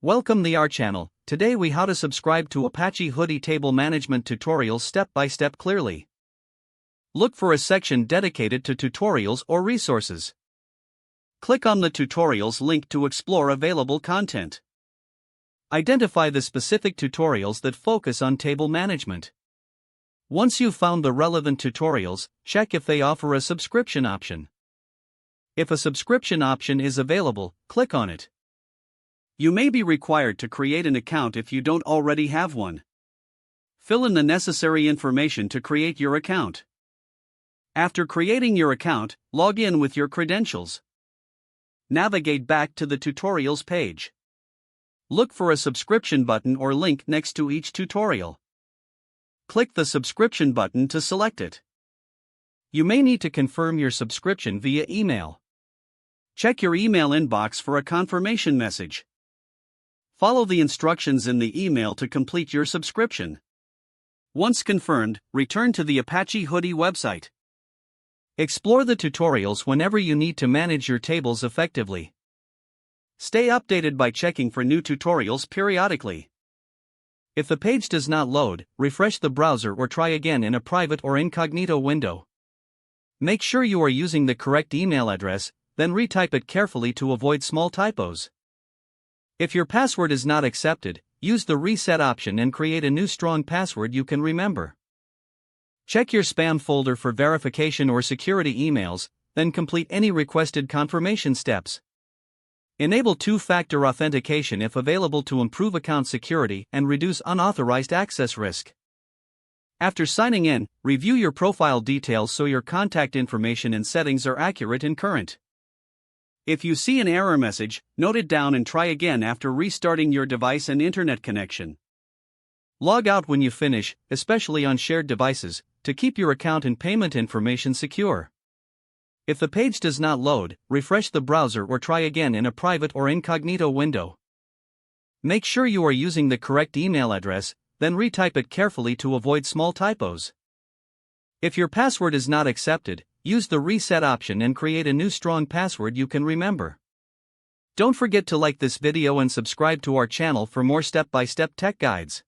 Welcome to our channel. Today we how to subscribe to Apache Hudi table management tutorials step by step clearly. Look for a section dedicated to tutorials or resources. Click on the tutorials link to explore available content. Identify the specific tutorials that focus on table management. Once you've found the relevant tutorials, check if they offer a subscription option. If a subscription option is available, click on it. You may be required to create an account if you don't already have one. Fill in the necessary information to create your account. After creating your account, log in with your credentials. Navigate back to the tutorials page. Look for a subscription button or link next to each tutorial. Click the subscription button to select it. You may need to confirm your subscription via email. Check your email inbox for a confirmation message. Follow the instructions in the email to complete your subscription. Once confirmed, return to the Apache Hudi website. Explore the tutorials whenever you need to manage your tables effectively. Stay updated by checking for new tutorials periodically. If the page does not load, refresh the browser or try again in a private or incognito window. Make sure you are using the correct email address, then retype it carefully to avoid small typos. If your password is not accepted, use the reset option and create a new strong password you can remember. Check your spam folder for verification or security emails, then complete any requested confirmation steps. Enable two-factor authentication if available to improve account security and reduce unauthorized access risk. After signing in, review your profile details so your contact information and settings are accurate and current. If you see an error message, note it down and try again after restarting your device and internet connection. Log out when you finish, especially on shared devices, to keep your account and payment information secure. If the page does not load, refresh the browser or try again in a private or incognito window. Make sure you are using the correct email address, then retype it carefully to avoid small typos. If your password is not accepted, use the reset option and create a new strong password you can remember. Don't forget to like this video and subscribe to our channel for more step-by-step tech guides.